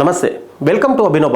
నమస్తే, welcome to Abhinav.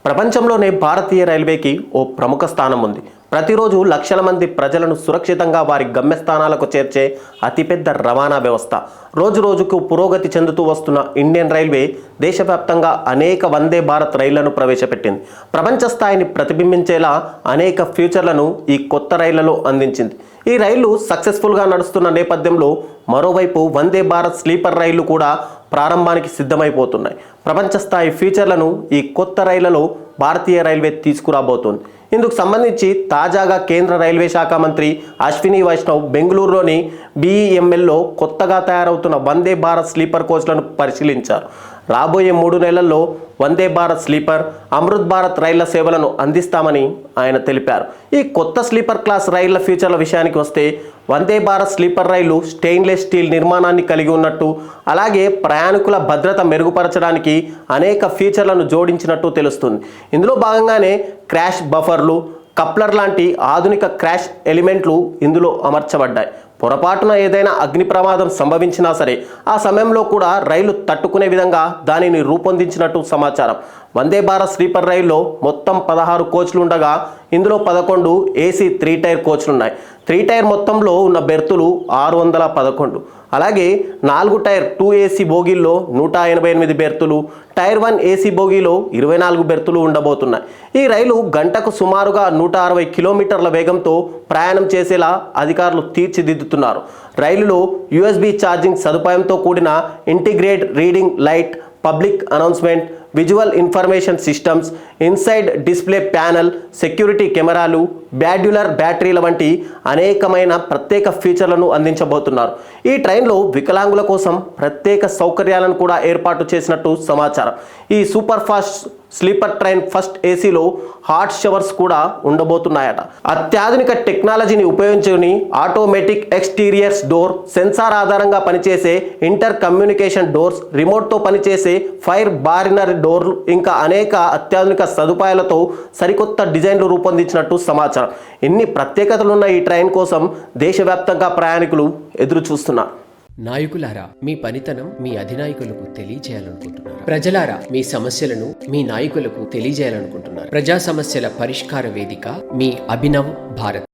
ప్రపంచంలోనే భారతీయ రైల్వేకి ఓ ప్రముఖ స్థానం ఉంది. ప్రతిరోజు లక్షల మంది ప్రజలను సురక్షితంగా వారి గమ్యస్థానాలకు చేర్చే అతిపెద్ద రవాణా వ్యవస్థ. రోజు రోజుకు పురోగతి చెందుతూ వస్తున్న ఇండియన్ రైల్వే దేశవ్యాప్తంగా అనేక వందే భారత్ రైళ్లను ప్రవేశపెట్టింది. ప్రపంచ స్థాయిని ప్రతిబింబించేలా అనేక ఫ్యూచర్లను ఈ కొత్త రైళ్లలో అందించింది. ఈ రైళ్లు సక్సెస్ఫుల్గా నడుస్తున్న నేపథ్యంలో మరోవైపు వందే భారత్ స్లీపర్ రైళ్లు కూడా ప్రారంభానికి సిద్ధమైపోతున్నాయి. ప్రపంచ స్థాయి ఫీచర్లను ఈ కొత్త రైళ్లలో భారతీయ రైల్వే తీసుకురాబోతోంది. ఇందుకు సంబంధించి తాజాగా కేంద్ర రైల్వే శాఖ మంత్రి అశ్విని వైష్ణవ్ బెంగళూరులోని BEMLలో కొత్తగా తయారవుతున్న వందే భారత్ స్లీపర్ కోచ్లను పరిశీలించారు. రాబోయే 3 నెలల్లో వందే భారత్ స్లీపర్, అమృత్ భారత్ రైళ్ల సేవలను అందిస్తామని ఆయన తెలిపారు. ఈ కొత్త స్లీపర్ క్లాస్ రైళ్ల ఫీచర్ల విషయానికి వస్తే, వందే భారత్ స్లీపర్ రైళ్లు స్టెయిన్లెస్ స్టీల్ నిర్మాణాన్ని కలిగి ఉన్నట్టు, అలాగే ప్రయాణికుల భద్రత మెరుగుపరచడానికి అనేక ఫీచర్లను జోడించినట్టు తెలుస్తుంది. ఇందులో భాగంగానే క్రాష్ బఫర్లు, కప్లర్ లాంటి ఆధునిక క్రాష్ ఎలిమెంట్లు ఇందులో అమర్చబడ్డాయి. పొరపాటున ఏదైనా అగ్ని ప్రమాదం సంభవించినా సరే ఆ సమయంలో కూడా రైలు తట్టుకునే విధంగా దానిని రూపొందించినట్టు సమాచారం. వందే భారత్ స్లీపర్ రైల్లో మొత్తం 16 కోచ్లు ఉండగా ఇందులో 11 AC 3 టైర్ కోచ్లు ఉన్నాయి. 3 టైర్ మొత్తంలో ఉన్న బెర్తులు 611. అలాగే 4 టైర్ 2 AC బోగీల్లో 188 బెర్తులు, టైర్ 1 AC బోగీలో 24 బెర్తులు ఉండబోతున్నాయి. ఈ రైలు గంటకు సుమారుగా 160 కిలోమీటర్ల వేగంతో ప్రయాణం చేసేలా అధికారులు తీర్చిదిద్దుతున్నారు. రైలులో USB ఛార్జింగ్ సదుపాయంతో కూడిన integrated reading light, public announcement, visual information systems, inside display panel, security కెమెరాలు, బ్యాడ్యులర్ బ్యాటరీల వంటి అనేకమైన ప్రత్యేక ఫీచర్లను అందించబోతున్నారు. ఈ ట్రైన్లో వికలాంగుల కోసం ప్రత్యేక సౌకర్యాలను కూడా ఏర్పాటు చేసినట్టు సమాచారం. ఈ super fast sleeper train first ACలో హాట్ షవర్స్ కూడా ఉండబోతున్నాయట. అత్యాధునిక టెక్నాలజీని ఉపయోగించుకుని ఆటోమేటిక్ ఎక్స్టీరియర్స్ డోర్, సెన్సార్ ఆధారంగా పనిచేసే ఇంటర్ కమ్యూనికేషన్ డోర్స్, రిమోట్తో పనిచేసే ఫైర్ బారినర్ డోర్లు, ఇంకా అనేక అత్యాధునిక సదుపాయాలతో సరికొత్త డిజైన్లు రూపొందించినట్టు సమాచారం. ఎన్ని ప్రత్యేకతలున్న ఈ ట్రైన్ కోసం దేశవ్యాప్తంగా ప్రయాణికులు ఎదురు చూస్తున్నారు. నాయకులారా, మీ పనితనం మీ అధినాయకులకు తెలియజేయాలనుకుంటున్నారు. ప్రజలారా, మీ సమస్యలను మీ నాయకులకు తెలియజేయాలనుకుంటున్నారు. ప్రజా సమస్యల పరిష్కార వేదిక మీ అభినవ్ భారత్.